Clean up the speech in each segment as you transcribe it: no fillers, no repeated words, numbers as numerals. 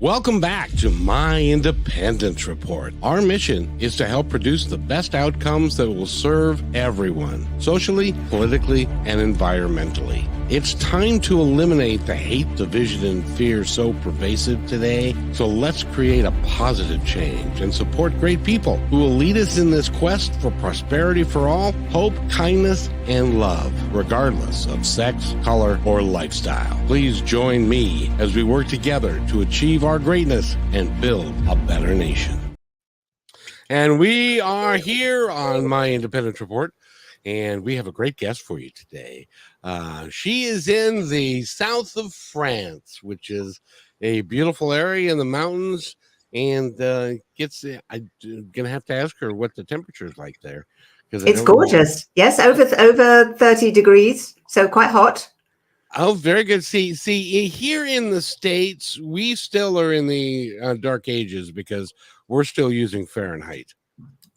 Welcome back to My Independence Report. Our mission is to help produce the best outcomes that will serve everyone, socially, politically, and environmentally. It's time to eliminate the hate, division, and fear so pervasive today. So let's create a positive change and support great people who will lead us in this quest for prosperity for all, hope, kindness, and love, regardless of sex, color, or lifestyle. Please join me as we work together to achieve our greatness and build a better nation. And we are here on My Independence Report, and we have a great guest for you today. She is in the south of France, which is a beautiful area in the mountains, and I'm gonna have to ask her what the temperature is like there. It's gorgeous. Yes, over 30 degrees, so quite hot. Oh, very good. See, here in the States, we still are in the dark ages because we're still using Fahrenheit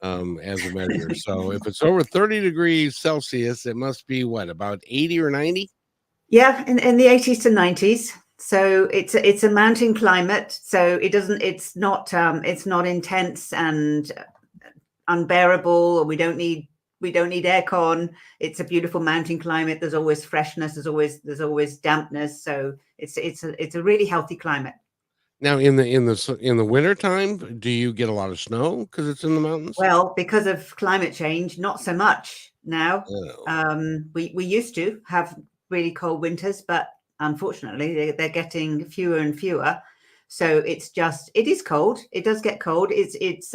as a measure. So if it's over 30 degrees Celsius, it must be what, about 80 or 90? Yeah, in the 80s to 90s. So it's a mountain climate. So it's not intense and unbearable. We don't need aircon. It's a beautiful mountain climate. There's always freshness. There's always dampness. So it's a really healthy climate. Now, in the winter time, do you get a lot of snow because it's in the mountains? Well, because of climate change, not so much now. Oh. We used to have really cold winters, but unfortunately, they're getting fewer and fewer. So it is cold. It does get cold. It's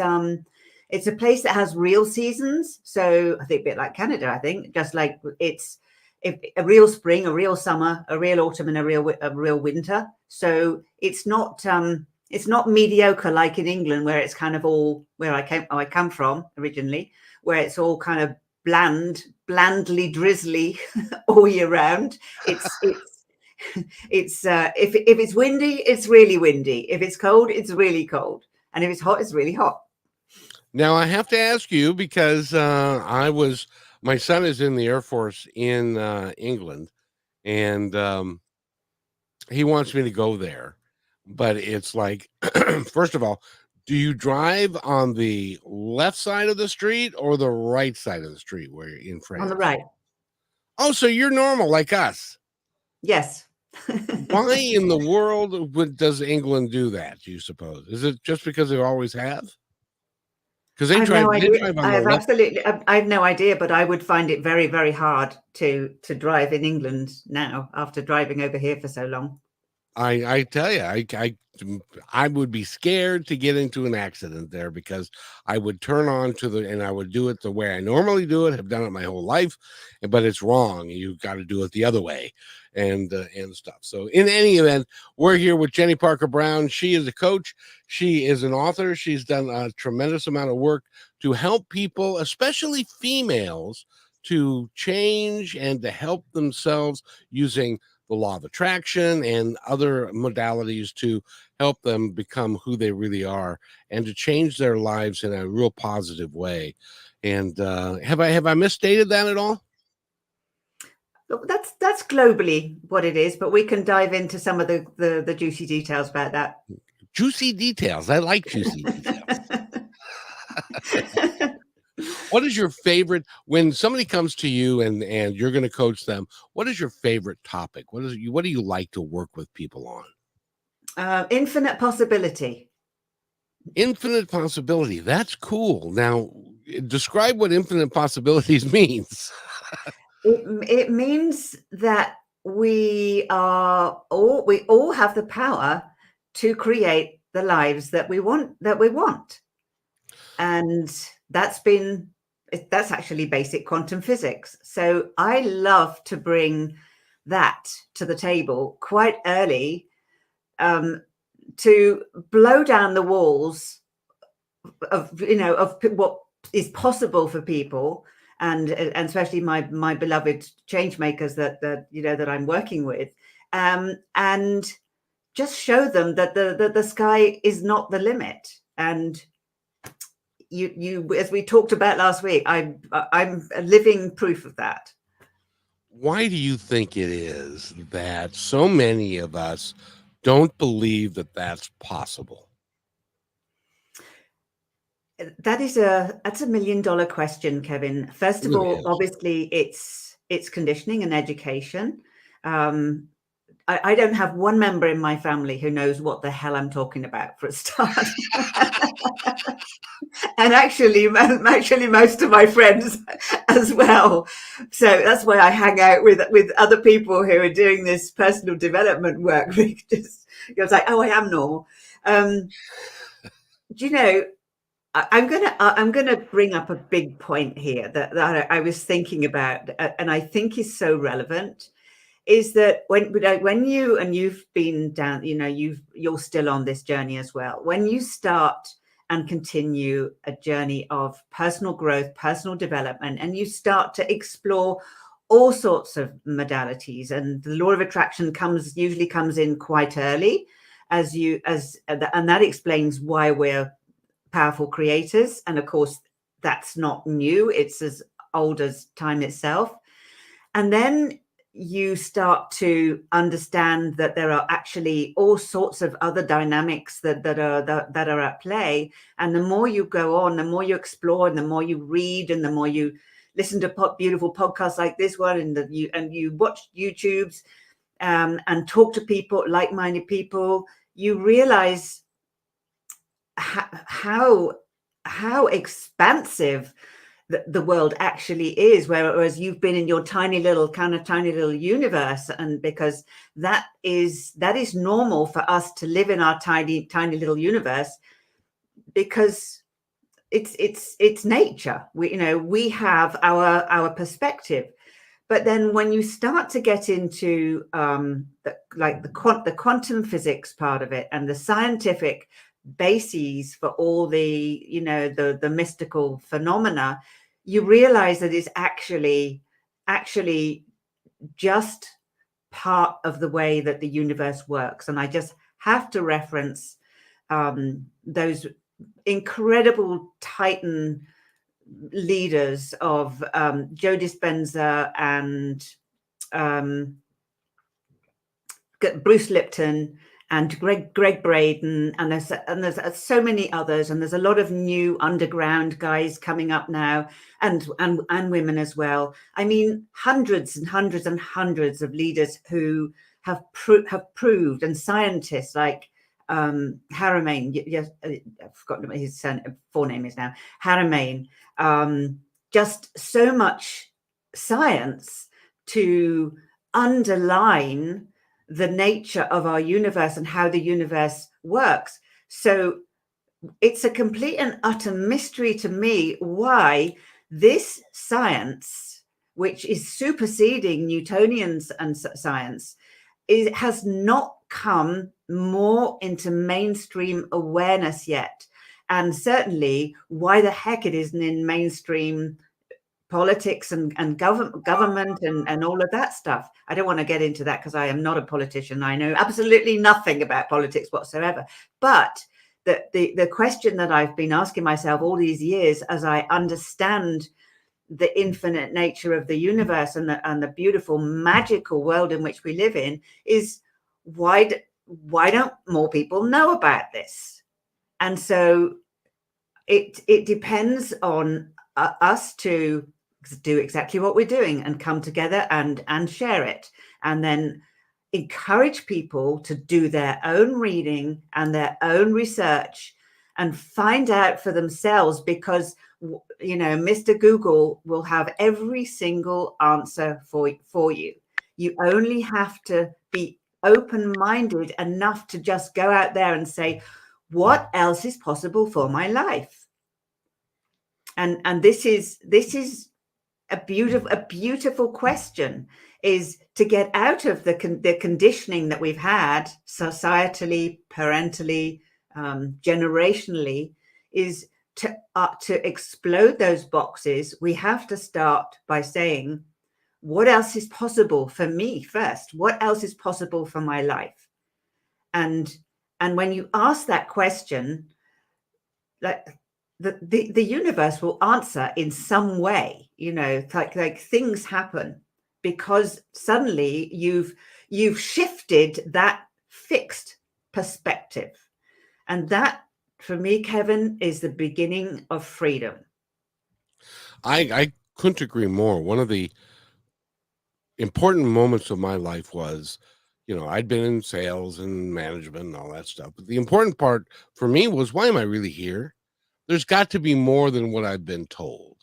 a place that has real seasons. So I think a bit like Canada, I think, just like it's a real spring, a real summer, a real autumn, and a real winter. So it's not mediocre like in England, where it's kind of all where I come from originally, where it's all kind of blandly drizzly all year round. If it's windy, it's really windy. If it's cold, it's really cold. And if it's hot, it's really hot. Now, I have to ask you because my son is in the Air Force in England, and he wants me to go there. But it's like, first of all, do you drive on the left side of the street or the right side of the street where you're in France? On the right. Oh, so you're normal like us. Yes. Why in the world does England do that, do you suppose? Is it just because they always have? Because they drive on the left. I have no idea, but I would find it very, very hard to drive in England now after driving over here for so long. I tell you, I would be scared to get into an accident there because I would turn on and I would do it the way I normally do it. Have done it my whole life, but it's wrong. You've got to do it the other way, and stuff. So in any event, we're here with Jenni Parker Brown. She is a coach. She is an author. She's done a tremendous amount of work to help people, especially females, to change and to help themselves using the law of attraction and other modalities to help them become who they really are and to change their lives in a real positive way. And have I misstated that at all? That's globally what it is, but we can dive into some of the juicy details about that. Juicy details. I like juicy details. What is your favorite when somebody comes to you and you're going to coach them? What is your favorite topic? What do you like to work with people on? Infinite possibility. Infinite possibility. That's cool. Now, describe what infinite possibilities means. It means that we all have the power to create the lives that we want. And that's actually basic quantum physics. So I love to bring that to the table quite early, to blow down the walls of what is possible for people, and especially my beloved change makers that I'm working with, and just show them that the sky is not the limit. And you as we talked about last week, I'm a living proof of that. Why do you think it is that so many of us don't believe that that's possible? That's a $1 million question, Kevin. First It of really all, is. obviously, it's conditioning and education. I don't have one member in my family who knows what the hell I'm talking about, for a start. And actually most of my friends as well. So that's why I hang out with other people who are doing this personal development work. Because it's like, oh, I am normal. Do you know, I'm gonna bring up a big point here that I was thinking about, and I think is so relevant. Is that when you've been down, you're still on this journey as well. When you start and continue a journey of personal growth, personal development, and you start to explore all sorts of modalities, and the law of attraction usually comes in quite early, and that explains why we're powerful creators. And of course, that's not new; it's as old as time itself. And then you start to understand that there are actually all sorts of other dynamics that are at play. And the more you go on, the more you explore, and the more you read, and the more you listen to beautiful podcasts like this one, and you watch YouTubes, and talk to people, like-minded people, you realize how expansive the world actually is, whereas you've been in your tiny little universe. And because that is normal for us to live in our tiny little universe, because it's nature. We have our perspective. But then when you start to get into the quantum physics part of it, and the scientific bases for all the mystical phenomena, you realize that it's actually just part of the way that the universe works. And I just have to reference those incredible Titan leaders of Joe Dispenza and Bruce Lipton and Greg Braden, and there's so many others, and there's a lot of new underground guys coming up now, and women as well. I mean, hundreds and hundreds and hundreds of leaders who have proved, and scientists like Haramain. Yes, I've forgotten what his forename is now. Haramain. Just so much science to underline the nature of our universe and how the universe works. So it's a complete and utter mystery to me why this science, which is superseding Newtonian and science, has not come more into mainstream awareness yet. And certainly why the heck it isn't in mainstream politics and government and all of that stuff. I don't want to get into that because I am not a politician. I know absolutely nothing about politics whatsoever. But the question that I've been asking myself all these years, as I understand the infinite nature of the universe and the beautiful magical world in which we live in, is why don't more people know about this? And so it depends on us to do exactly what we're doing and come together and share it, and then encourage people to do their own reading and their own research and find out for themselves, because Mr. Google will have every single answer for you. You only have to be open-minded enough to just go out there and say, what else is possible for my life? And this is a beautiful question, is to get out of the conditioning that we've had societally, parentally, generationally, is to explode those boxes. We have to start by saying, what else is possible for me first? What else is possible for my life? And when you ask that question, like the universe will answer in some way. Like things happen because suddenly you've shifted that fixed perspective. And that, for me, Kevin, is the beginning of freedom. I couldn't agree more. One of the important moments of my life was, I'd been in sales and management and all that stuff. But the important part for me was, why am I really here? There's got to be more than what I've been told.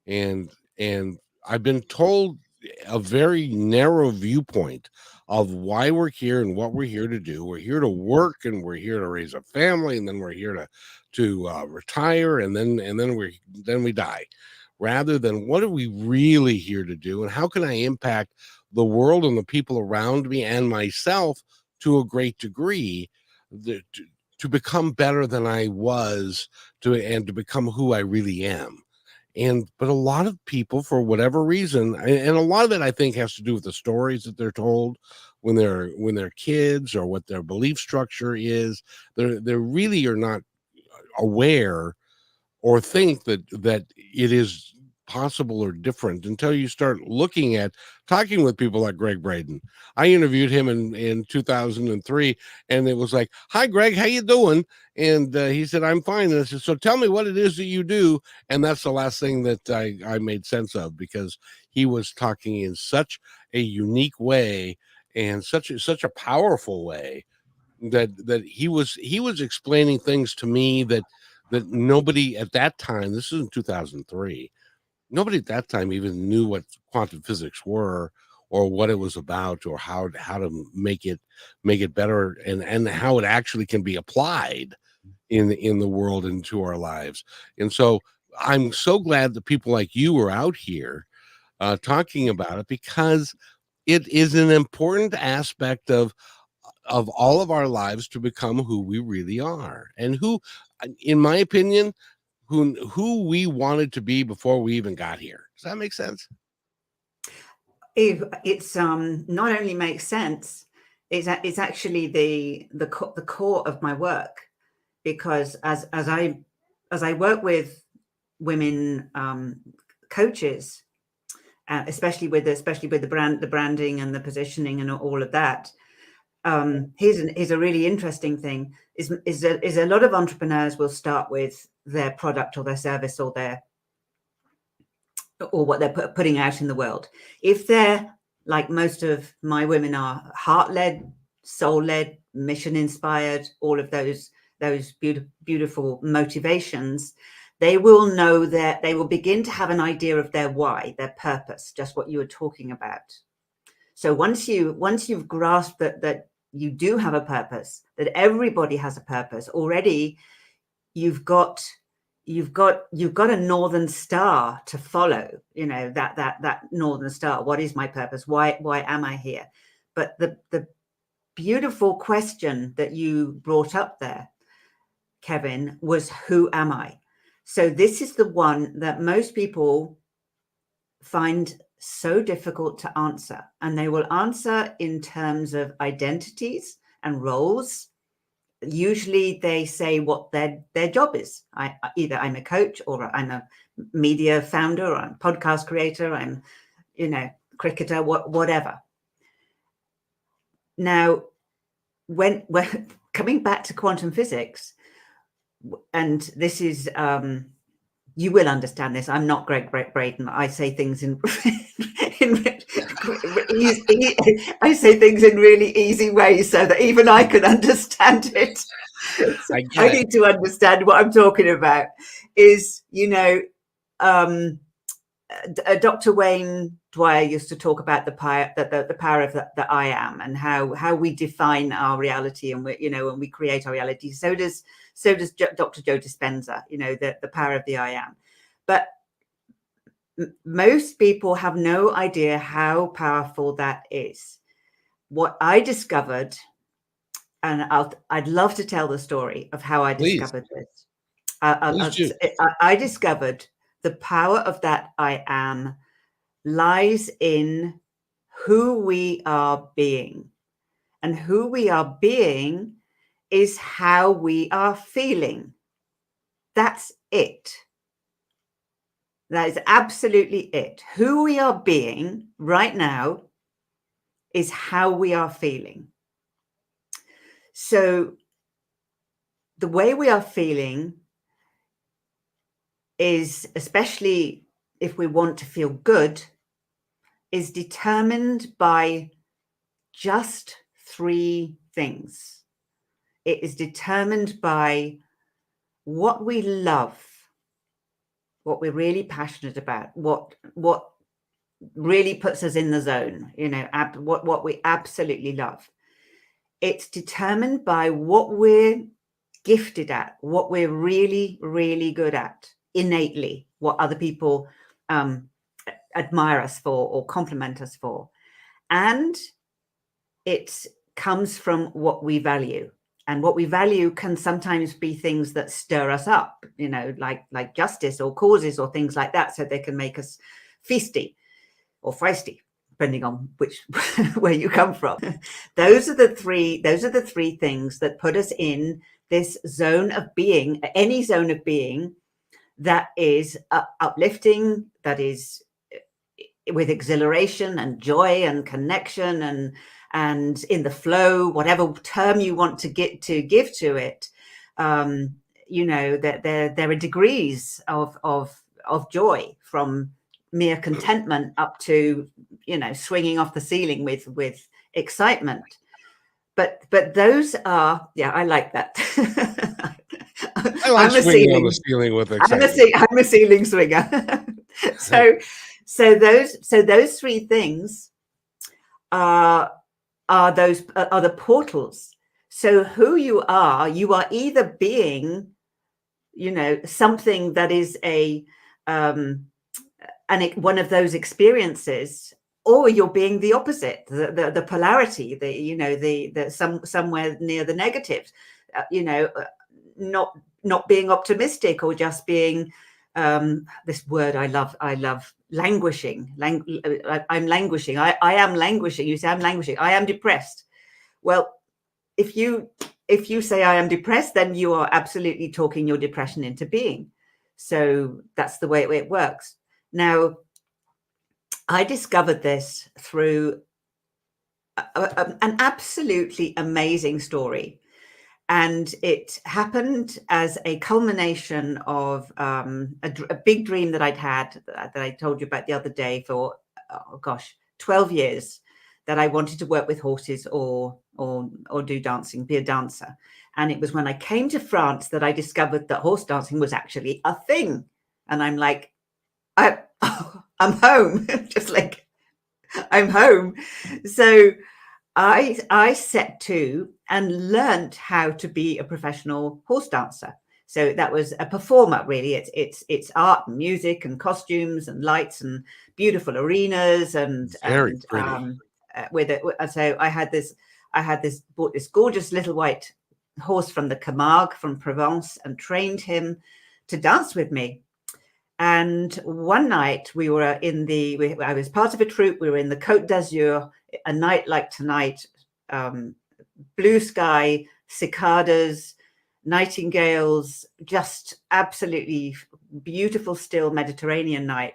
And I've been told a very narrow viewpoint of why we're here and what we're here to do. We're here to work, and we're here to raise a family, and then we're here to retire, and then we die, rather than what are we really here to do, and how can I impact the world and the people around me and myself to a great degree, to become better than I was, and to become who I really am. But a lot of people, for whatever reason, and a lot of it I think has to do with the stories that they're told when they're kids, or what their belief structure is. They really are not aware or think that it is possible or different until you start talking with people like Greg Braden. I interviewed him in 2003, and it was like, "Hi, Greg, how you doing?" And he said, "I'm fine." And I said, "So tell me what it is that you do." And that's the last thing that I made sense of, because he was talking in such a unique way, and such a powerful way, that he was explaining things to me that nobody at that time, this is in 2003, nobody at that time even knew what quantum physics were, or what it was about, or how to make it better, and how it actually can be applied in the world, into our lives. And so I'm so glad that people like you are out here talking about it, because it is an important aspect of all of our lives, to become who we really are, and who, in my opinion, who we wanted to be before we even got here. Does that make sense? It's not only makes sense, it's actually the core of my work, because as I work with women coaches, especially with the branding and the positioning and all of that. Here's a really interesting thing: is a lot of entrepreneurs will start with their product or their service, or what they're putting out in the world. If they're, like most of my women are, heart-led, soul-led, mission-inspired, all of those beautiful motivations, they will know that they will begin to have an idea of their why, their purpose, just what you were talking about. So once you've grasped that you do have a purpose, that everybody has a purpose already, you've got a northern star to follow. That northern star. What is my purpose? Why am I here? But the beautiful question that you brought up there, Kevin, was, who am I? So this is the one that most people find so difficult to answer, and they will answer in terms of identities and roles. Usually they say what their job is. Either I'm a coach, or I'm a media founder, or I'm a podcast creator, I'm cricketer, whatever. Now, when coming back to quantum physics, and this is you will understand this. I'm not Greg Braden. I say things I say things in really easy ways, so that even I can understand it. So I need to understand what I'm talking about. Is Dr. Wayne Dwyer used to talk about the power of the I am, and how we define our reality, and when we create our reality. So does Dr. Joe Dispenza. The power of the I am. But most people have no idea how powerful that is. What I discovered, and I'd love to tell the story of how I discovered this. I discovered the power of that I am lies in who we are being. And who we are being is how we are feeling. That's it. That is absolutely it. Who we are being right now is how we are feeling. So the way we are feeling is, especially if we want to feel good, is determined by just three things. It is determined by what we love, what we're really passionate about, what really puts us in the zone, what we absolutely love. It's determined by what we're gifted at, what we're really, really good at innately, what other people admire us for or compliment us for. And it comes from what we value. And what we value can sometimes be things that stir us up, like justice or causes or things like that, so they can make us feisty or feisty, depending on which where you come from. Those are the three things that put us in this zone of being, any zone of being that is uplifting, that is with exhilaration and joy and connection and in the flow, whatever term you want to give to it. That there are degrees of joy, from mere contentment up to swinging off the ceiling with excitement. But those are, I like that. I like swinging on the ceiling with excitement. I'm a ceiling swinger. So those three things are the portals. So who you are either being, something that is one of those experiences, or you're being the opposite, the polarity, somewhere near the negative, not being optimistic, or just being this word I love, languishing. I'm languishing. I am languishing. You say I'm languishing. I am depressed. Well, if you say I am depressed, then you are absolutely talking your depression into being. So that's the way it works. Now, I discovered this through an absolutely amazing story. And it happened as a culmination of a big dream that I'd had, that I told you about the other day, for 12 years, that I wanted to work with horses or do dancing, be a dancer. And it was when I came to France that I discovered that horse dancing was actually a thing. And I'm like, I'm home, just like I'm home. So I set to and learned how to be a professional horse dancer. So that was a performer, really. It's art and music and costumes and lights and beautiful arenas Very pretty. With it. So I bought this gorgeous little white horse from the Camargue from Provence and trained him to dance with me. And one night I was part of a troupe. We were in the Côte d'Azur, a night like tonight, blue sky, cicadas, nightingales, just absolutely beautiful, still Mediterranean night.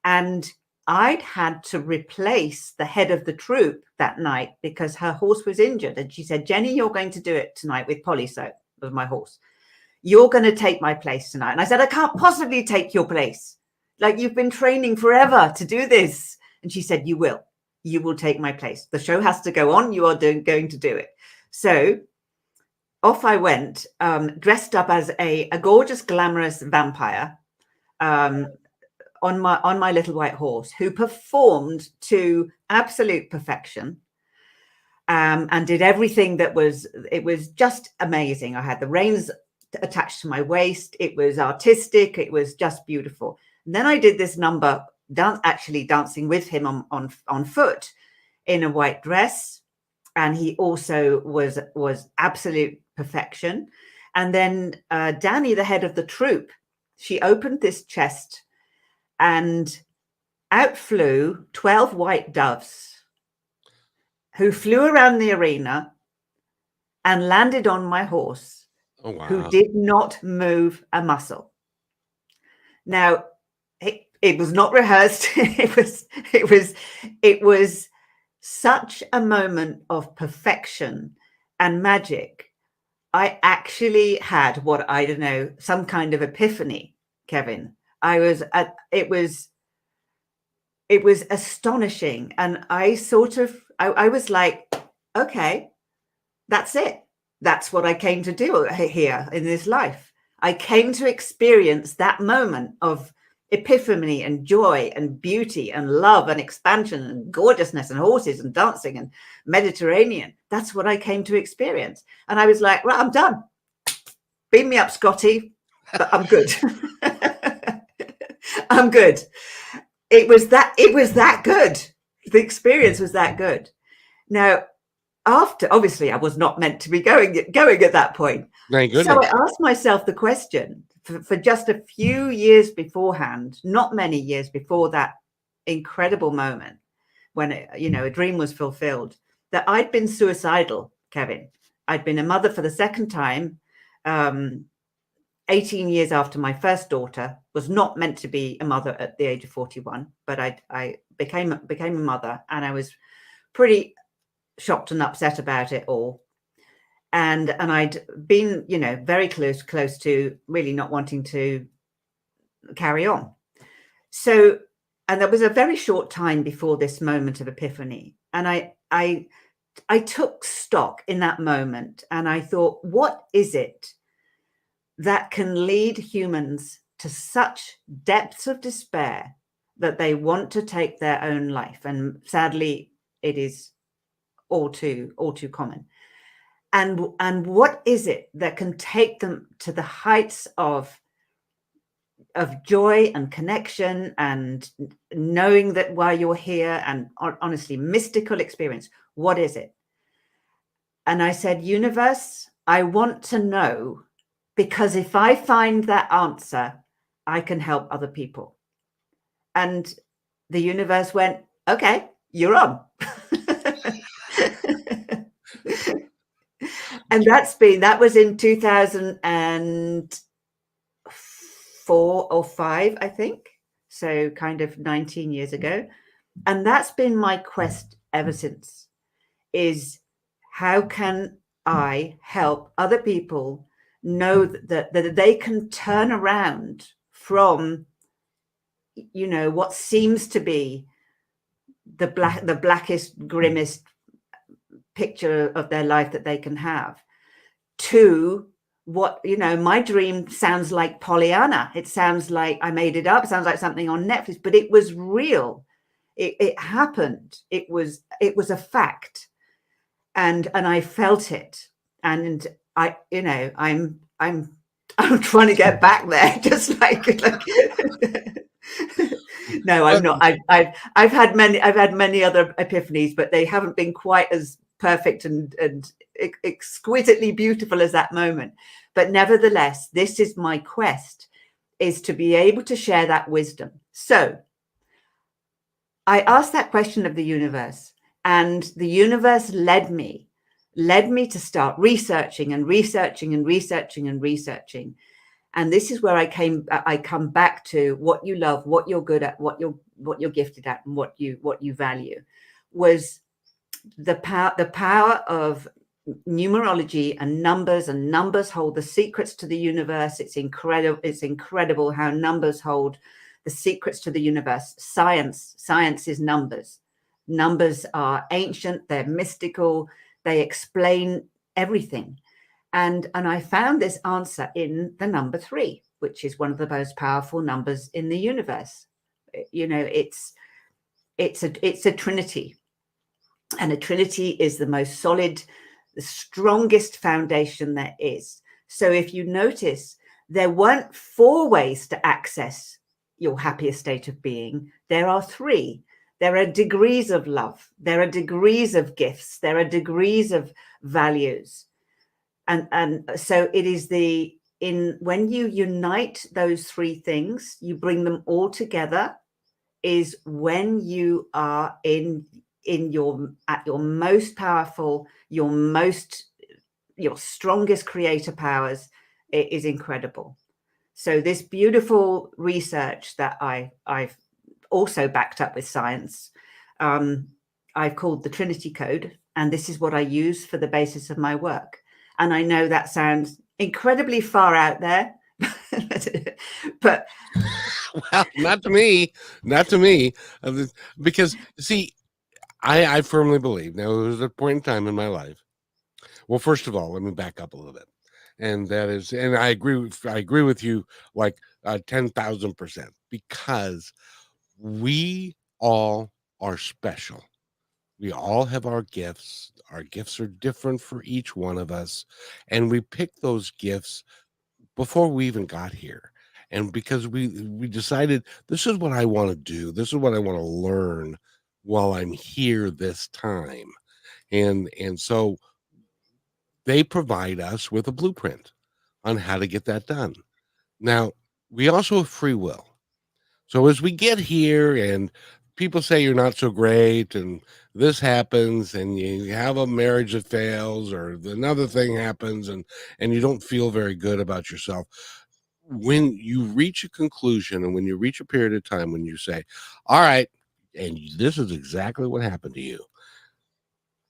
And I'd had to replace the head of the troupe that night because her horse was injured. And she said, Jenny, you're going to do it tonight with Polly. So it was my horse. You're going to take my place tonight. And I said, I can't possibly take your place. Like, you've been training forever to do this. And she said, you will take my place. The show has to go on. You are going to do it. So off I went, dressed up as a gorgeous, glamorous vampire on my little white horse, who performed to absolute perfection. And did everything it was just amazing. I had the reins attached to my waist. It was artistic. It was just beautiful. And then I did this number, dancing with him on foot in a white dress. And he also was absolute perfection. And then Danny, the head of the troupe, she opened this chest and out flew 12 white doves, who flew around the arena and landed on my horse, who did not move a muscle. Now, it was not rehearsed. It was such a moment of perfection and magic, I actually had what, I don't know, some kind of epiphany, Kevin. It was astonishing. And I was like, okay, that's it. That's what I came to do here in this life. I came to experience that moment of epiphany and joy and beauty and love and expansion and gorgeousness and horses and dancing and Mediterranean. That's what I came to experience. And I was like, well, I'm done. Beam me up, Scotty, but I'm good. I'm good. It was that good. The experience was that good. Now, after, obviously, I was not meant to be going at that point. Thank goodness. So I asked myself the question for just a few years beforehand, not many years before that incredible moment when a dream was fulfilled, that I'd been suicidal, Kevin. I'd been a mother for the second time, 18 years after my first daughter. Was not meant to be a mother at the age of 41, but I became a mother, and I was pretty shocked and upset about it all. And I'd been, very close to really not wanting to carry on. So, and there was a very short time before this moment of epiphany. And I took stock in that moment, and I thought, what is it that can lead humans to such depths of despair that they want to take their own life? And sadly, it is all too common. And what is it that can take them to the heights of joy and connection and knowing that while you're here, and honestly, mystical experience? What is it? And I said, universe, I want to know, because if I find that answer, I can help other people. And the universe went, okay, you're on. And that was in 2004 or 5, I think. So kind of 19 years ago. And that's been my quest ever since, is how can I help other people know that they can turn around from, what seems to be the blackest, grimmest picture of their life that they can have, to what, my dream sounds like Pollyanna. It sounds like I made it up. It sounds like something on Netflix, but it was real. It happened. It was a fact. And I felt it. And I'm trying to get back there, just like no, I'm not. I've had many other epiphanies, but they haven't been quite as perfect and exquisitely beautiful as that moment. But nevertheless, this is my quest, is to be able to share that wisdom. So I asked that question of the universe, and the universe led me to start researching. And this is where I come back to what you love, what you're good at, what you're gifted at, and what you value, was the power of numerology and numbers hold the secrets to the universe. It's incredible how numbers hold the secrets to the universe. Science is numbers. Numbers are ancient, they're mystical, they explain everything. And I found this answer in the number 3, which is one of the most powerful numbers in the universe. It's a trinity. And a trinity is the most solid, the strongest foundation there is. So if you notice, there weren't 4 ways to access your happiest state of being. There are 3. There are degrees of love. There are degrees of gifts. There are degrees of values. And so it is when you unite those 3 things, you bring them all together, is when you are at your most powerful, your strongest creator powers. It is incredible. So this beautiful research that I've also backed up with science, I've called the Trinity Code. and this is what I use for the basis of my work. And I know that sounds incredibly far out there, but well, not to me, not to me, because see, I firmly believe now there was a point in time in my life. Well, first of all, let me back up a little bit, and that is, and I agree with you like 10,000%, because we all are special. We all have our gifts. Our gifts are different for each one of us, and we pick those gifts before we even got here. And because we decided this is what I want to do, this is what I want to learn while I'm here this time. And so they provide us with a blueprint on how to get that done. Now, we also have free will. So as we get here and people say you're not so great and this happens and you have a marriage that fails or another thing happens and you don't feel very good about yourself, when you reach a conclusion and when you reach a period of time when you say, all right, and this is exactly what happened to you.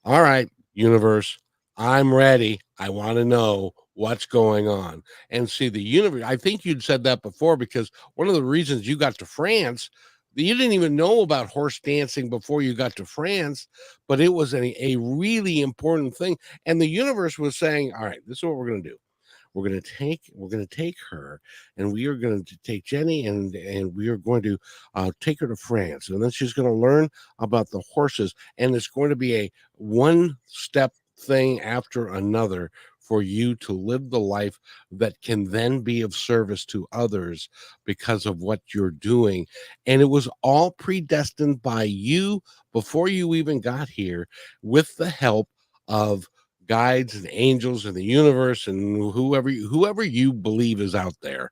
All right, universe, I'm ready. I want to know what's going on. And see, the universe, I think you'd said that before, because one of the reasons you got to France, you didn't even know about horse dancing before you got to France, but it was a really important thing. And the universe was saying, all right, this is what we're going to do. We're going to take her, and we are going to take Jenny, and we are going to take her to France, and then she's going to learn about the horses, and it's going to be a one step thing after another for you to live the life that can then be of service to others because of what you're doing. And it was all predestined by you before you even got here, with the help of guides and angels and the universe and whoever you believe is out there.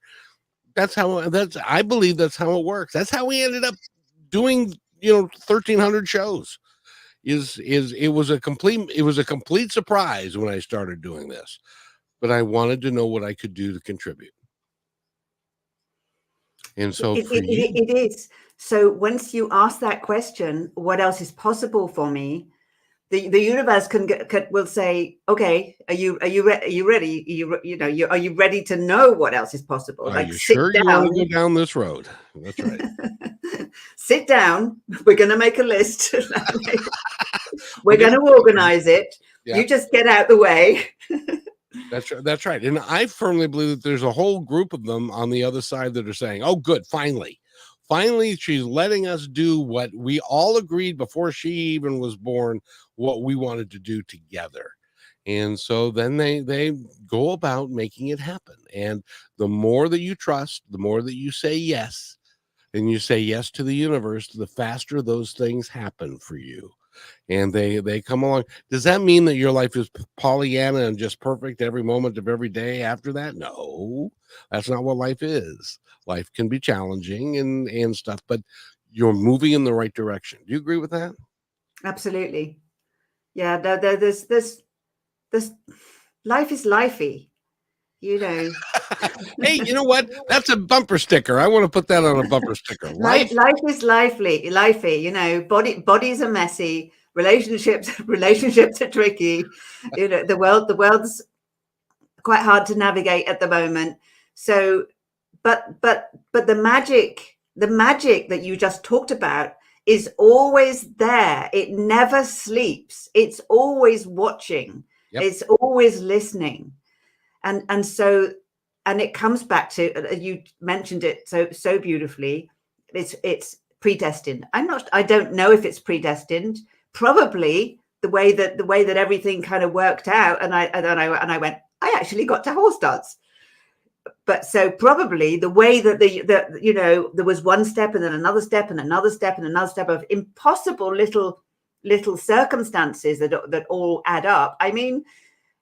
I believe that's how it works. That's how we ended up doing 1,300 shows. It was a complete surprise when I started doing this, but I wanted to know what I could do to contribute. And so it is. So once you ask that question, what else is possible for me? The universe will say, okay, are you ready? Are you ready to know what else is possible? Are you sure you want to go down this road? That's right. Sit down. We're going to make a list. We're going to organize it. Yeah. You just get out the way. That's right. And I firmly believe that there's a whole group of them on the other side that are saying, oh, good, finally, she's letting us do what we all agreed before she even was born, what we wanted to do together. And so then they go about making it happen. And the more that you trust, the more that you say yes, and you say yes to the universe, the faster those things happen for you. And they come along. Does that mean that your life is Pollyanna and just perfect every moment of every day after that? No, that's not what life is. Life can be challenging and stuff, but you're moving in the right direction. Do you agree with that? Absolutely. Yeah, there's life is lifey, Hey, you know what? That's a bumper sticker. I want to put that on a bumper sticker. Life is lifey. Bodies are messy. Relationships are tricky. The world's quite hard to navigate at the moment. So, but the magic that you just talked about is always there. It never sleeps. It's always watching. Yep. It's always listening. And so it comes back to, you mentioned it so beautifully. It's predestined. I don't know if it's predestined. Probably the way that everything kind of worked out. And I went, I actually got to horse dance. But so probably the way that there was one step and then another step and another step and another step of impossible little circumstances that all add up. I mean,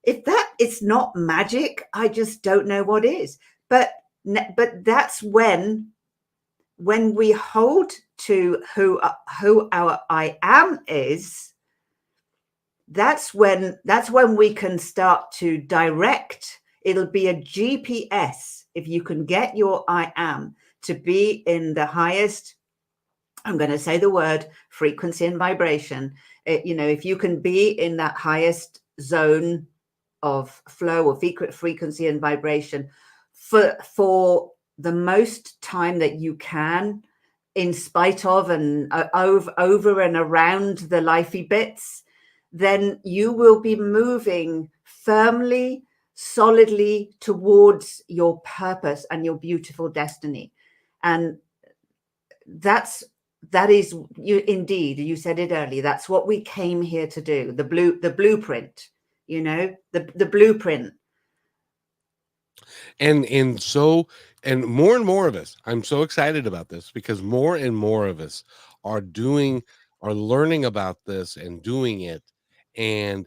if it's not magic, I just don't know what is. But that's when we hold to who our I am is. That's when we can start to direct. It'll be a GPS if you can get your I am to be in the highest I'm going to say the word frequency and vibration. If you can be in that highest zone of flow or frequency and vibration for the most time that you can, in spite of and over and around the lifey bits, then you will be moving firmly, solidly towards your purpose and your beautiful destiny. And that is, you indeed, you said it earlier, that's what we came here to do. The blueprint, the blueprint. And more of us, I'm so excited about this, because more and more of us are learning about this and doing it. And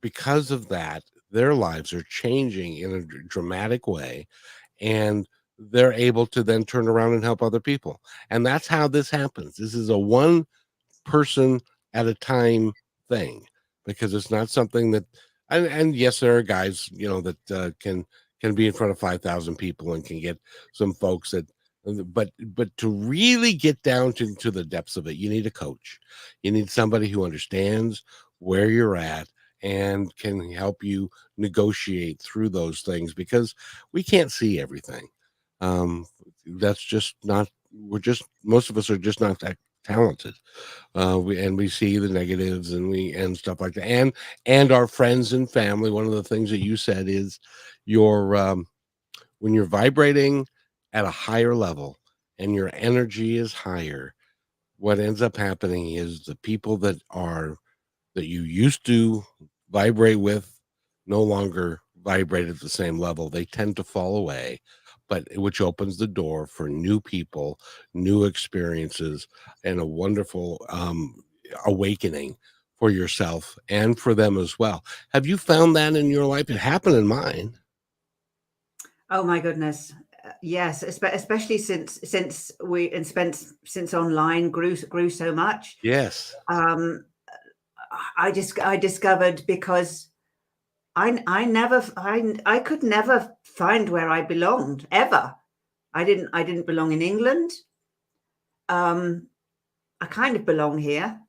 because of that, their lives are changing in a dramatic way, and they're able to then turn around and help other people. And that's how this happens. This is a one person at a time thing, because it's not something that, and yes, there are guys, that can be in front of 5,000 people and can get some folks that, but to really get down to the depths of it, you need a coach. You need somebody who understands where you're at and can help you negotiate through those things, because we can't see everything. That's just not, most of us are just not that talented. We see the negatives and stuff like that, and our friends and family. One of the things that you said is when you're vibrating at a higher level and your energy is higher, what ends up happening is the people that you used to vibrate with no longer vibrate at the same level. They tend to fall away, but which opens the door for new people, new experiences, and a wonderful awakening for yourself and for them as well. Have you found that in your life? It happened in mine. Oh my goodness. Yes, especially since online grew so much. Yes. I discovered, because I could never find where I belonged ever. I didn't belong in England. I kind of belong here.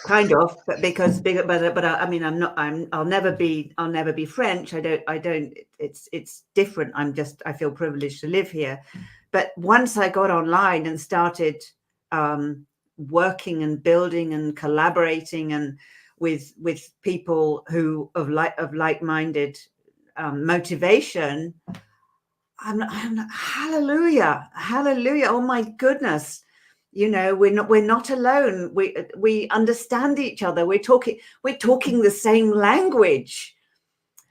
Kind of, but I mean, I'll never be French. I don't, it's different. I feel privileged to live here. But once I got online and started working and building and collaborating and with people who of like-minded motivation, I'm hallelujah. Oh my goodness. We're not alone. We understand each other. We're talking the same language.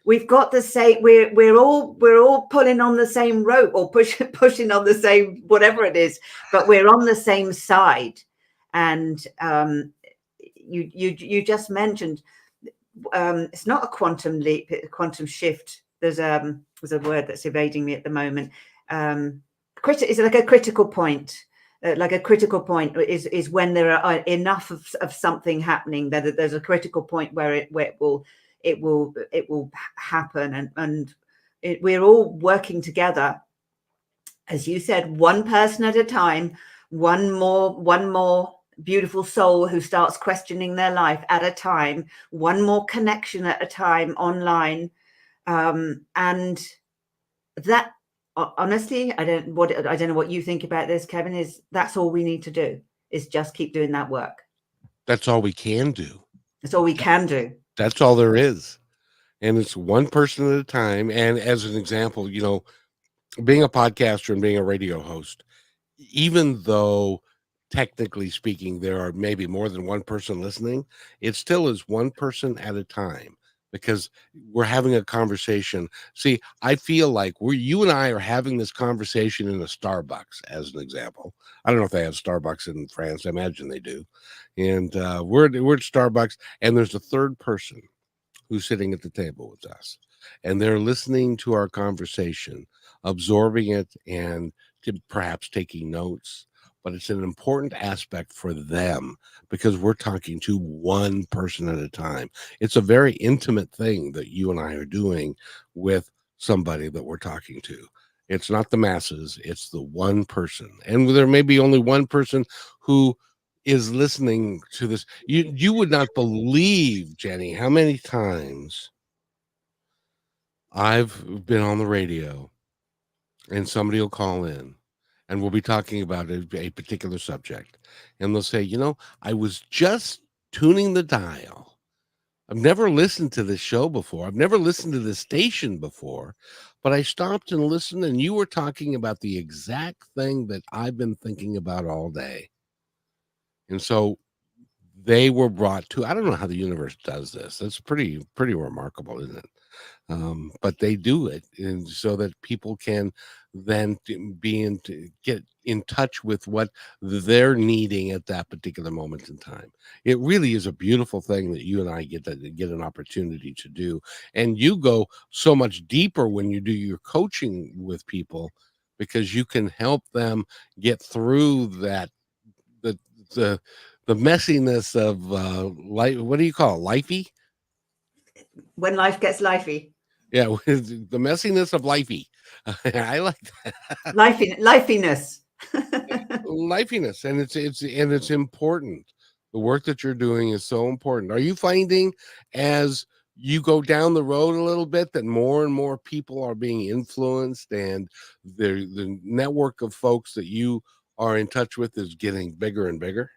We've got the same, we're all pulling on the same rope, or pushing on the same, whatever it is, but we're on the same side. And you just mentioned it's not a quantum leap, a quantum shift. There's a word that's evading me at the moment. It's like a critical point. Like a critical point is when there are enough of something happening that there's a critical point where it will happen, and we're all working together, as you said, one person at a time, one more beautiful soul who starts questioning their life at a time, one more connection at a time online, and that. Honestly, I don't know what you think about this, Kevin. That's all we need to do, is just keep doing that work. That's all we can do. That's all we can do. That's all there is. And it's one person at a time. And as an example, being a podcaster and being a radio host, even though technically speaking, there are maybe more than one person listening, it still is one person at a time, because we're having a conversation. See, I feel like you and I are having this conversation in a Starbucks, as an example. I don't know if they have Starbucks in France. I imagine they do. And we're at Starbucks, and there's a third person who's sitting at the table with us, and they're listening to our conversation, absorbing it, and perhaps taking notes. But it's an important aspect for them, because we're talking to one person at a time. It's a very intimate thing that you and I are doing with somebody that we're talking to. It's not the masses, it's the one person. And there may be only one person who is listening to this. You would not believe, Jenny, how many times I've been on the radio and somebody will call in and we'll be talking about a particular subject. And they'll say, I was just tuning the dial. I've never listened to this show before. I've never listened to this station before, but I stopped and listened, and you were talking about the exact thing that I've been thinking about all day. And so they were brought to, I don't know how the universe does this. That's pretty remarkable, isn't it? But they do it, and so that people can then get in touch with what they're needing at that particular moment in time. It really is a beautiful thing that you and I get an opportunity to do, and you go so much deeper when you do your coaching with people, because you can help them get through that the messiness of life. What do you call it? Lifey? When life gets lifey. Yeah, the messiness of lifey. I like that. Lifiness. Lifiness, and it's important. The work that you're doing is so important. Are you finding, as you go down the road a little bit, that more and more people are being influenced, and the network of folks that you are in touch with is getting bigger and bigger?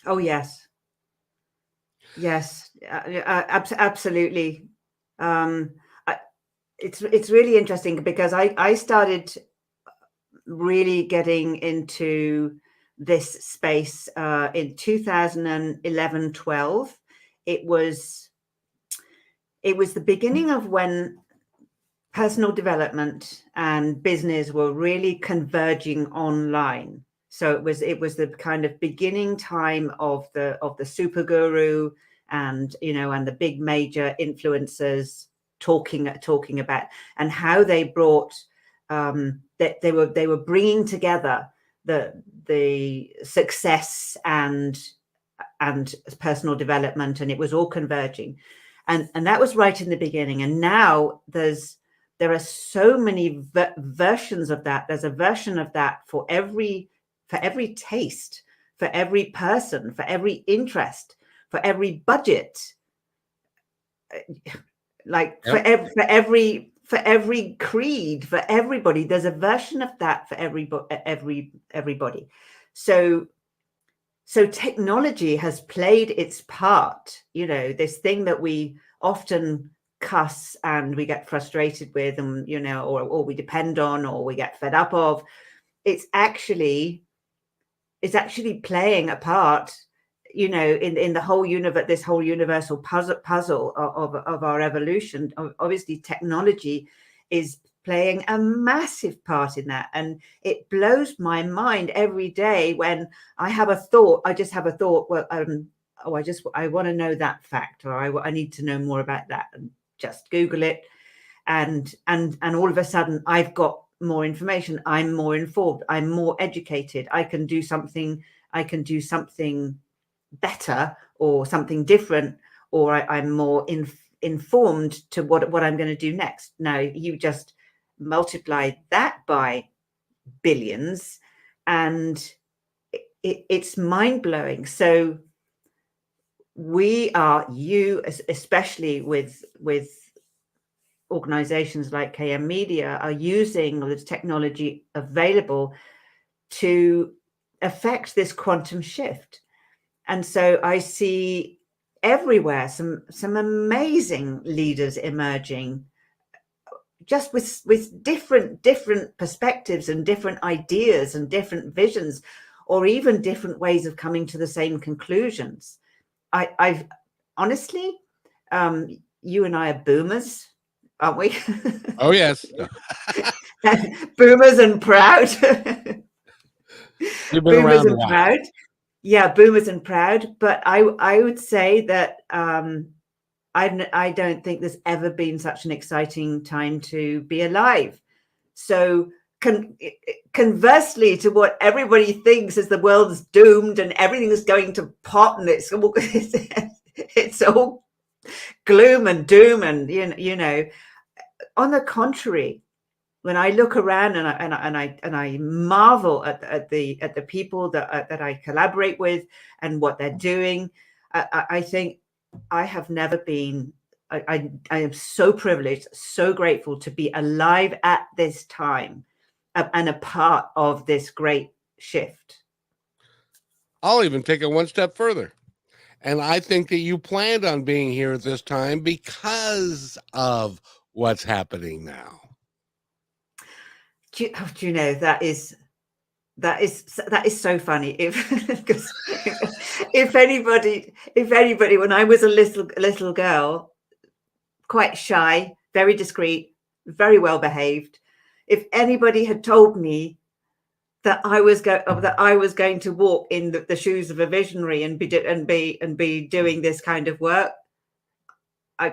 Oh yes, absolutely. It's really interesting because I started really getting into this space in 2011-12. It was the beginning of when personal development and business were really converging online. So it was the kind of beginning time of the super guru and and the big major influencers talking about, and how they brought that they were bringing together the success and personal development, and it was all converging, and that was right in the beginning. And now there are so many versions of that. There's a version of that for every taste, for every person, for every interest, for every budget. Like for every creed, for everybody, there's a version of that for everybody. So technology has played its part. This thing that we often cuss and we get frustrated with, and or we depend on, or we get fed up of. It's actually playing a part, in the whole universe, this whole universal puzzle of our evolution. Obviously, technology is playing a massive part in that, and it blows my mind every day when I have a thought. I just have a thought. Well, I want to know that fact, or I need to know more about that, and just Google it, and all of a sudden I've got more information. I'm more informed. I'm more educated. I can do something better, or something different, or I'm more informed to what I'm going to do next. Now you just multiply that by billions, and it's mind-blowing. So you especially with organizations like KM Media are using the technology available to affect this quantum shift. And so I see everywhere some amazing leaders emerging, just with different perspectives and different ideas and different visions, or even different ways of coming to the same conclusions. I've honestly, you and I are boomers, aren't we? Oh yes. Boomers and proud. You've been boomers around and proud. Yeah, boomers and proud. But I would say that I don't think there's ever been such an exciting time to be alive. So conversely to what everybody thinks is the world's doomed and everything is going to pot, and it's all gloom and doom, and on the contrary, when I look around and I marvel at the people that I collaborate with and what they're doing, I think I have never been. I am so privileged, so grateful to be alive at this time and a part of this great shift. I'll even take it one step further. And I think that you planned on being here at this time because of what's happening now. Do you know that is so funny. If anybody, when I was a little girl, quite shy, very discreet, very well behaved, if anybody had told me that I was going to walk in the shoes of a visionary and be doing this kind of work, I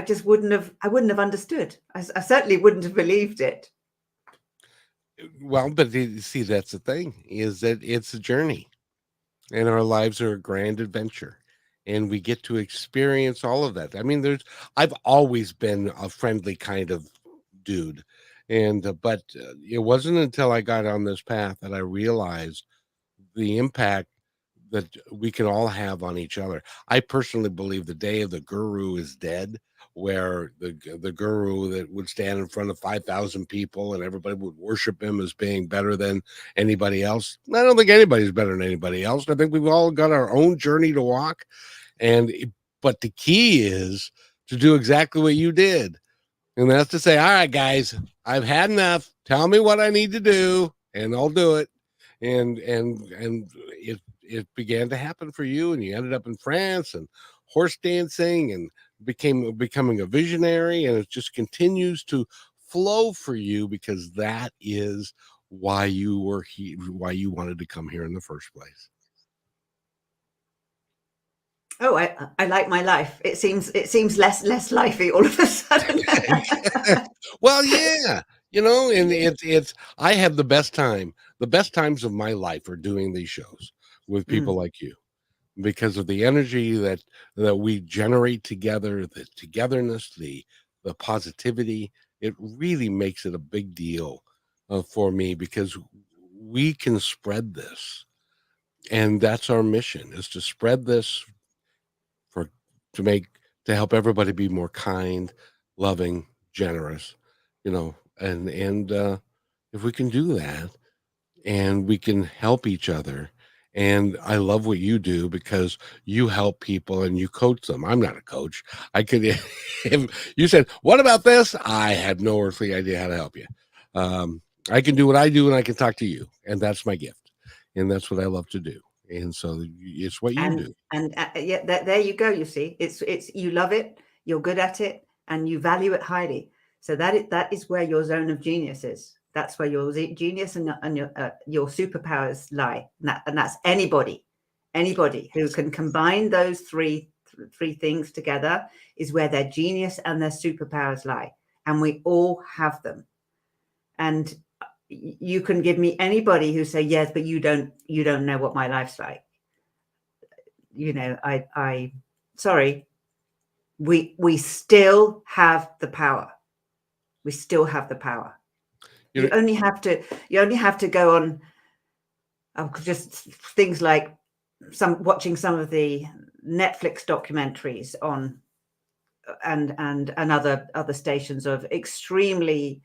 just wouldn't have understood. I certainly wouldn't have believed it. Well, but see, that's the thing, is that it's a journey, and our lives are a grand adventure, and we get to experience all of that. I mean, I've always been a friendly kind of dude, but it wasn't until I got on this path that I realized the impact that we can all have on each other. I personally believe the day of the guru is dead, where the guru that would stand in front of 5,000 people and everybody would worship him as being better than anybody else. I don't think anybody's better than anybody else. I think we've all got our own journey to walk, but the key is to do exactly what you did, and that's to say, all right, guys, I've had enough. Tell me what I need to do, and I'll do it. And it began to happen for you, and you ended up in France and horse dancing and becoming a visionary, and it just continues to flow for you because that is why you were here, why you wanted to come here in the first place. Oh, I like my life. It seems less lively all of a sudden. Well, yeah, and it's I have the best time. The best times of my life are doing these shows with people like you, because of the energy that we generate together, the togetherness, the positivity. It really makes it a big deal for me, because we can spread this, and that's our mission, is to spread this for to make to help everybody be more kind, loving, generous, and if we can do that and we can help each other. And I love what you do, because you help people and you coach them. I'm not a coach. I could, if you said, "What about this?" I had no earthly idea how to help you. I can do what I do, and I can talk to you, and that's my gift, and that's what I love to do. And so it's what you do. And yeah, there you go. You see, it's you love it, you're good at it, and you value it highly. So that is where your zone of genius is. That's where your genius and your superpowers lie. And that's anybody who can combine those three things together is where their genius and their superpowers lie. And we all have them. And you can give me anybody who say, yes, but you don't know what my life's like. I sorry, we still have the power. We still have the power. You only have to go on just things like watching some of the Netflix documentaries on and other stations of extremely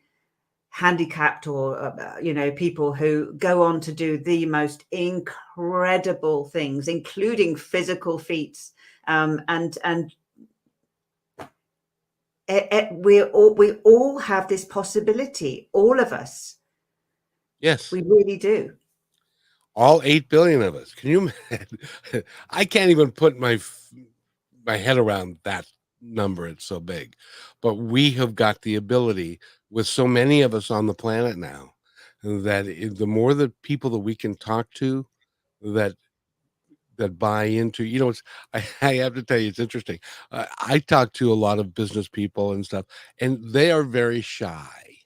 handicapped or people who go on to do the most incredible things, including physical feats, and we all have this possibility, all of us. Yes, we really do. All 8 billion of us. Can you imagine? I can't even put my head around that number. It's so big. But we have got the ability, with so many of us on the planet now, that the more the people that we can talk to that buy into, I have to tell you, it's interesting. I talk to a lot of business people and stuff, and they are very shy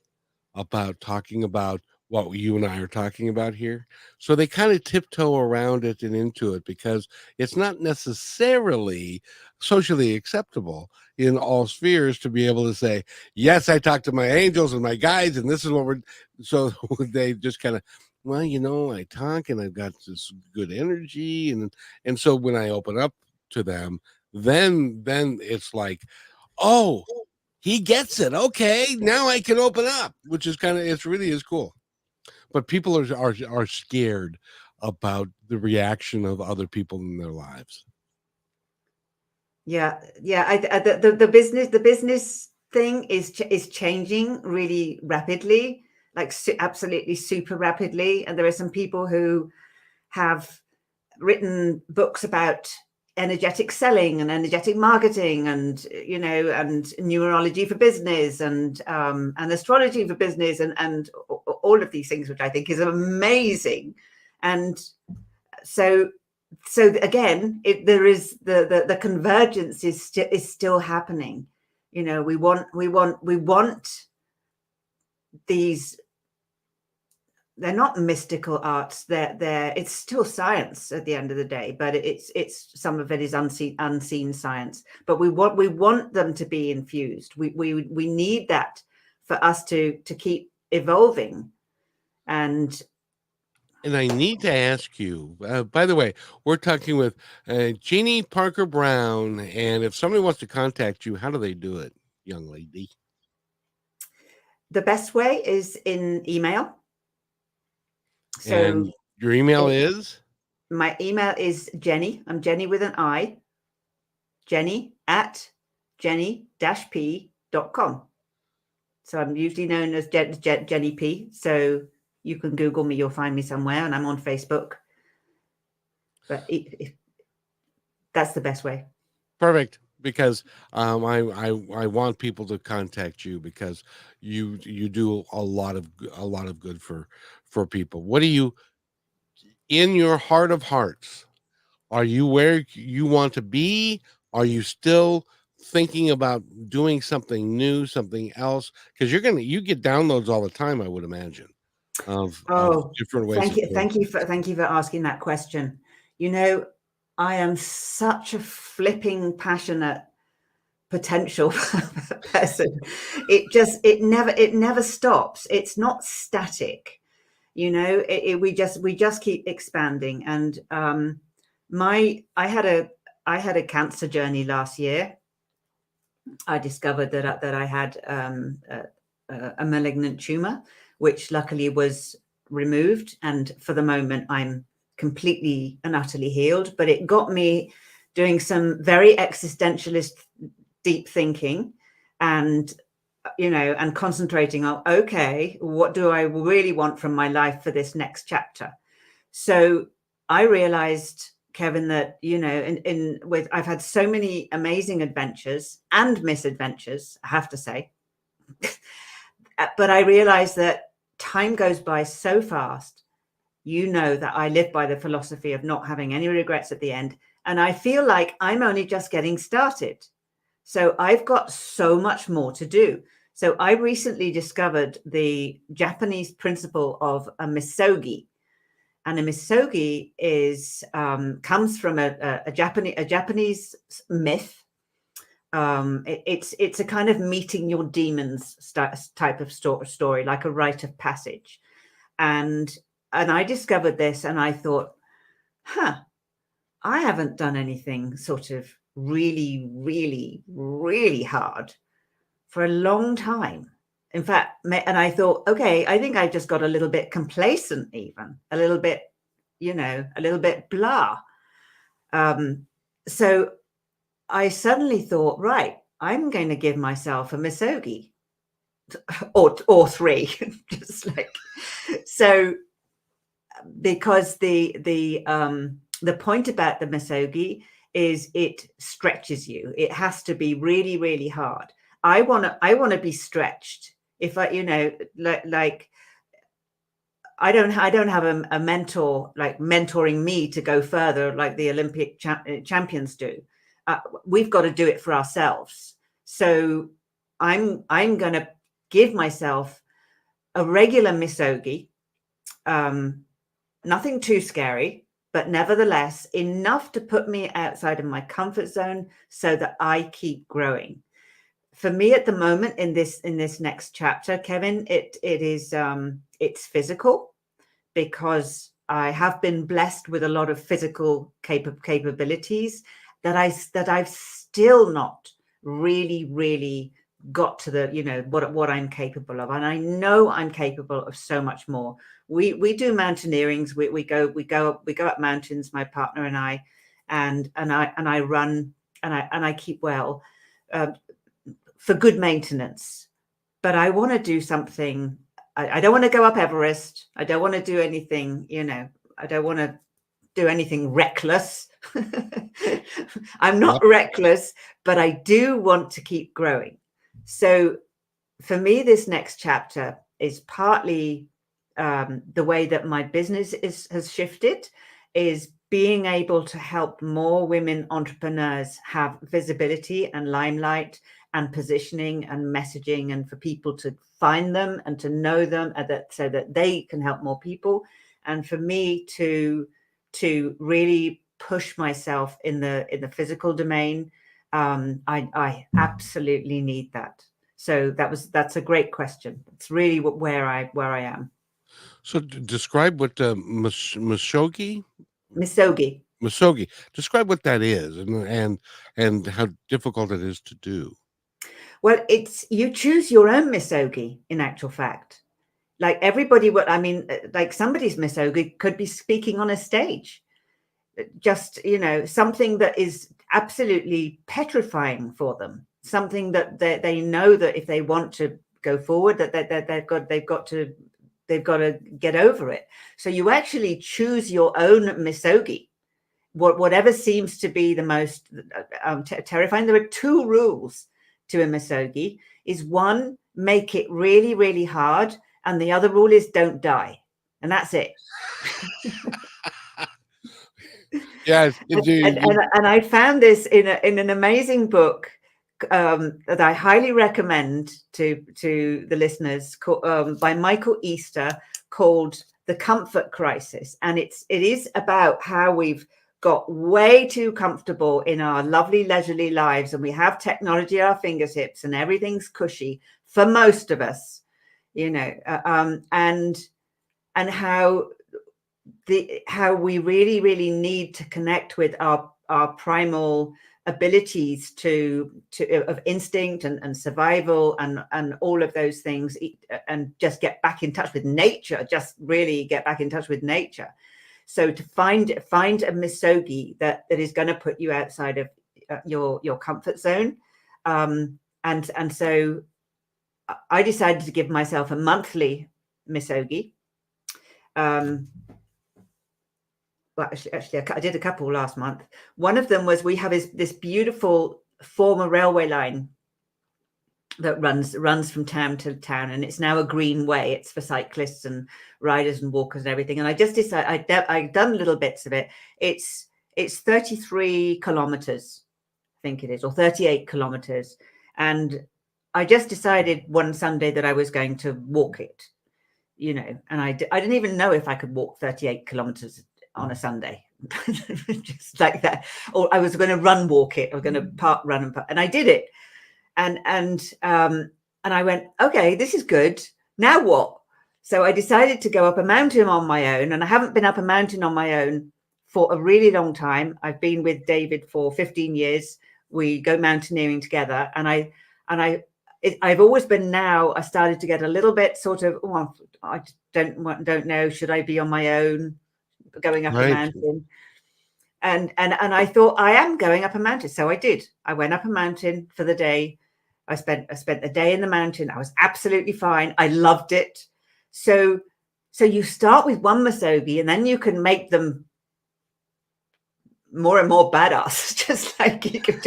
about talking about what you and I are talking about here. So they kind of tiptoe around it and into it because it's not necessarily socially acceptable in all spheres to be able to say, yes, I talked to my angels and my guides, and this is what we're so they just kind of, well, I talk and I've got this good energy, and so when I open up to them, then it's like, oh, he gets it. Okay, now I can open up, which is kind of, it's really is cool. But people are scared about the reaction of other people in their lives. Yeah, yeah. The business thing is changing really rapidly, like absolutely super rapidly. And there are some people who have written books about energetic selling and energetic marketing, and and numerology for business, and astrology for business, and all of these things, which I think is amazing. And so again, there is the convergence is still happening. We want these. They're not mystical arts. They're it's still science at the end of the day, but it's some of it is unseen science. But we want them to be infused. We need that for us to keep evolving. And I need to ask you, by the way, we're talking with Jeannie Parker Brown, and if somebody wants to contact you, how do they do it, young lady? the best way is in email. So And your email is? my email is Jenni. I'm Jenni with an I. Jenni at jenni-p.com. So I'm usually known as Jenni P. So you can Google me, you'll find me somewhere, and I'm on Facebook. But that's the best way. Perfect. Because I want people to contact you because you do a lot of good for people. What do you, in your heart of hearts, are you where you want to be? Are you still thinking about doing something new, something else? Because you get downloads all the time, I would imagine, of different ways of doing thank you for asking that question. I am such a flipping passionate potential person. It never stops. It's not static. We just keep expanding. And I had a cancer journey last year. I discovered that I had a malignant tumor, which luckily was removed, and for the moment I'm completely and utterly healed. But it got me doing some very existentialist deep thinking, and and concentrating on, okay, what do I really want from my life for this next chapter? So I realized, Kevin, that I've had so many amazing adventures and misadventures, I have to say. But I realized that time goes by so fast. That I live by the philosophy of not having any regrets at the end. And I feel like I'm only just getting started. So I've got so much more to do. So I recently discovered the Japanese principle of a misogi. And a misogi comes from a Japanese myth. It's a kind of meeting your demons type of story, like a rite of passage. And I discovered this, and I thought, I haven't done anything sort of really, really, really hard for a long time. In fact, and I thought, okay, I think I just got a little bit complacent, even a little bit, a little bit blah. So I suddenly thought, right, I'm going to give myself a misogi, or three, just like so. Because the point about the misogi is it stretches you. It has to be really, really hard. I want to be stretched. If I, like I don't have a mentor like mentoring me to go further, like the Olympic champions do. We've got to do it for ourselves. So I'm going to give myself a regular misogi nothing too scary, but nevertheless enough to put me outside of my comfort zone so that I keep growing. For me at the moment in this next chapter, Kevin, it's physical, because I have been blessed with a lot of physical capabilities that I've still not really got to the, what I'm capable of. And I know I'm capable of so much more. We do mountaineerings. We go up mountains, my partner and I, and I run and I keep well, for good maintenance. But I want to do something. I don't want to go up Everest. I don't want to do anything, I don't want to do anything reckless. I'm not reckless, but I do want to keep growing. So for me, this next chapter is partly the way that my business has shifted, is being able to help more women entrepreneurs have visibility and limelight and positioning and messaging, and for people to find them and to know them, so that they can help more people. And for me to really push myself in the physical domain, I absolutely need that. So that's a great question. It's really where I am. So describe what Misogi? Misogi. Describe what that is, and how difficult it is to do. Well, you choose your own misogi, in actual fact. Like everybody, like somebody's misogi could be speaking on a stage. Just, something that is absolutely petrifying for them. Something that they know that if they want to go forward, that they've got to get over it. So you actually choose your own misogi. Whatever seems to be the most terrifying. There are two rules to a misogi. Is one, make it really hard, and the other rule is don't die, and that's it. Yes, and I found this in an amazing book that I highly recommend to the listeners, by Michael Easter, called The Comfort Crisis. And it is about how we've got way too comfortable in our lovely leisurely lives, and we have technology at our fingertips and everything's cushy for most of us, and how we really need to connect with our primal abilities of instinct and survival and all of those things, and just get back in touch with nature, just really get back in touch with nature. So to find a misogi that is going to put you outside of your comfort zone, and so I decided to give myself a monthly misogi. Well, actually, I did a couple last month. One of them was, we have this beautiful former railway line that runs from town to town, and it's now a green way. It's for cyclists and riders and walkers and everything. And I just decided, I've done little bits of it. It's 33 kilometers, I think it is, or 38 kilometers. And I just decided one Sunday that I was going to walk it, and I didn't even know if I could walk 38 kilometers on a Sunday, just like that. Or I was going to walk it. I was going to run, and I did it. And I went, okay, this is good. Now what? So I decided to go up a mountain on my own, and I haven't been up a mountain on my own for a really long time. I've been with David for 15 years. We go mountaineering together, and I've always been. Now I started to get a little bit sort of, I don't know, should I be on my own going up a mountain? And I thought, I am going up a mountain. So I did. I went up a mountain for the day. I spent the day in the mountain. I was absolutely fine. I loved it. So you start with one misogi, and then you can make them more and more badass. Just like you can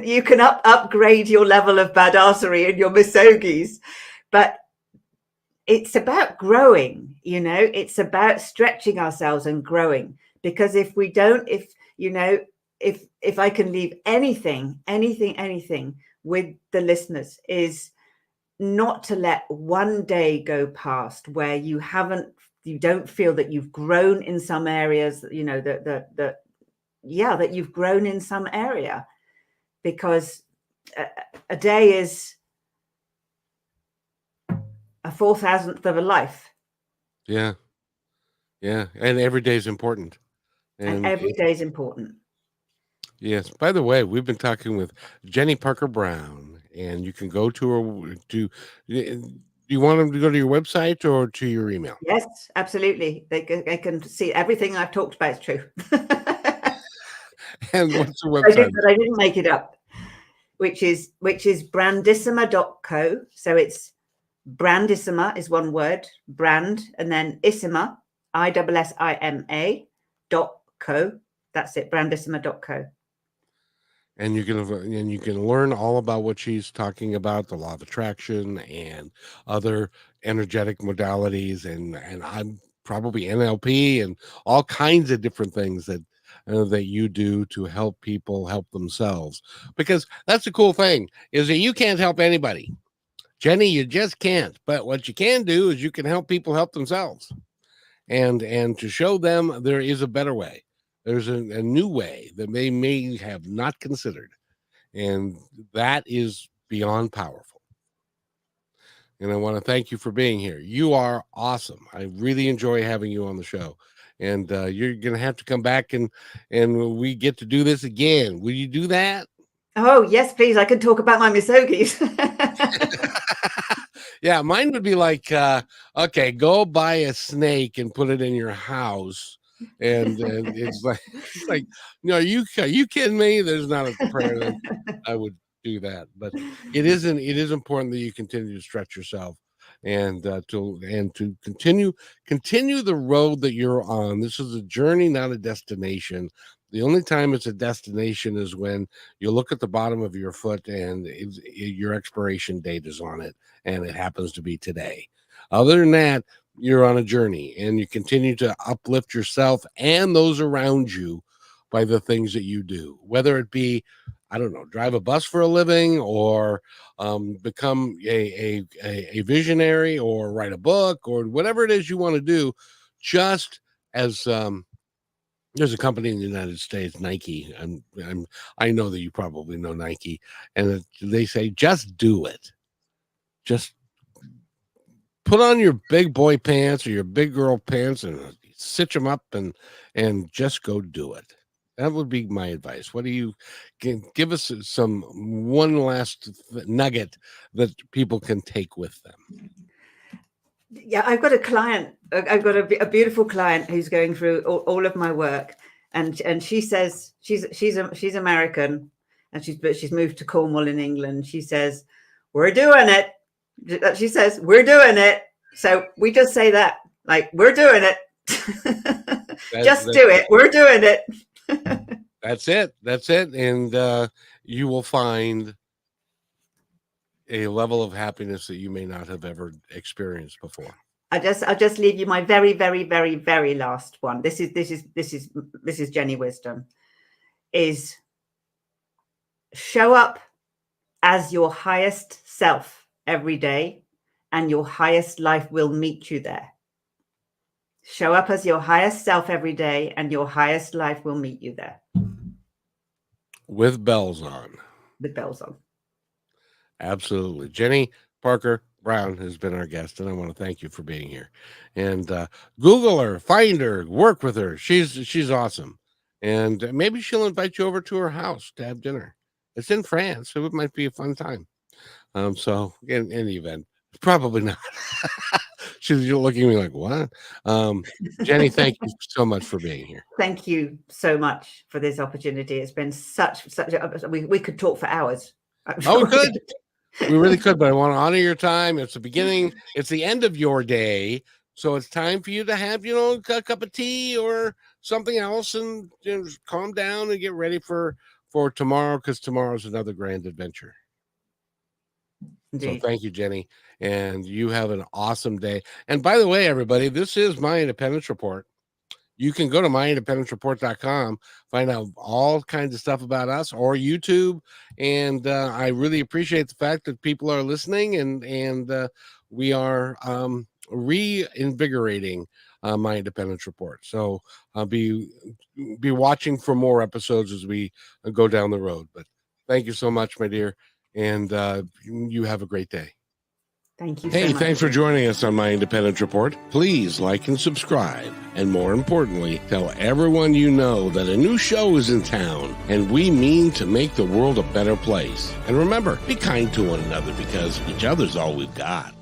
you can upgrade your level of badassery in your misogis. But it's about growing, it's about stretching ourselves and growing. Because if we don't, if I can leave anything with the listeners, is not to let one day go past where you don't feel that you've grown in some areas, that you've grown in some area, because a day is a 4,000th of a life. Yeah. Yeah. And every day is important. And every day is important. Yes. By the way, we've been talking with Jenni Parker Brown, and you can go to her do you want them to go to your website or to your email? Yes, absolutely. They can see everything I've talked about is true. And what's the website? I didn't make it up, which is brandissima.co. So it's Brandissima is one word, brand, and then Issima, ISSIMA.co. That's it, brandissima.co. And you can learn all about what she's talking about, the law of attraction and other energetic modalities, and I'm probably NLP and all kinds of different things that you do to help people help themselves. Because that's the cool thing, is that you can't help anybody, Jenni. You just can't. But what you can do is you can help people help themselves, and to show them there is a better way. There's a new way that they may have not considered, and that is beyond powerful. And I want to thank you for being here. You are awesome. I really enjoy having you on the show, and you're gonna have to come back, and we get to do this again. Will you do that? Oh yes, please. I can talk about my misogis. Yeah, mine would be like, okay, go buy a snake and put it in your house, and it's like, no, you kidding me? There's not a prayer that I would do that, but it is important that you continue to stretch yourself, and to continue the road that you're on. This is a journey, not a destination. The only time it's a destination is when you look at the bottom of your foot and your expiration date is on it, and it happens to be today. Other than that, you're on a journey, and you continue to uplift yourself and those around you by the things that you do, whether it be, I don't know, drive a bus for a living, or become a visionary, or write a book, or whatever it is you want to do. Just as there's a company in the United States, Nike. I know that you probably know Nike, and they say, just do it. Just put on your big boy pants or your big girl pants and stitch them up, and just go do it. That would be my advice. What do you give us one last nugget that people can take with them? Yeah, I've got a client. I've got a beautiful client who's going through all of my work, and she says she's American, and she's moved to Cornwall in England. She says, "We're doing it." She says, "We're doing it." So we just say that, like, we're doing it. Just do it. We're doing it. That's it. That's it. And you will find a level of happiness that you may not have ever experienced before. I'll just leave you my very, very, very, very last one. This is Jenni wisdom. Is show up as your highest self every day, and your highest life will meet you there. Show up as your highest self every day, and your highest life will meet you there. With bells on. With bells on. Absolutely. Jenni Parker Brown has been our guest, and I want to thank you for being here. And Google her, find her, work with her. She's awesome. And maybe she'll invite you over to her house to have dinner. It's in France, so it might be a fun time. So in any event, probably not. She's looking at me like, what? Jenni, thank you so much for being here. Thank you so much for this opportunity. It's been such we could talk for hours. Oh, we could. We really could, but I want to honor your time. It's the beginning, it's the end of your day. So it's time for you to have, a cup of tea or something else, and calm down and get ready for tomorrow, because tomorrow's another grand adventure. Indeed. So thank you, Jenni, and you have an awesome day. And by the way, everybody, this is my Independence Report. you can go to myindependencereport.com, find out all kinds of stuff about us, or YouTube. And I really appreciate the fact that people are listening, and we are reinvigorating My Independence Report. So I'll be watching for more episodes as we go down the road. But thank you so much, my dear, and you have a great day. Thank you so much. Hey, thanks for joining us on My Independence Report. Please like and subscribe. And more importantly, tell everyone you know that a new show is in town, and we mean to make the world a better place. And remember, be kind to one another, because each other's all we've got.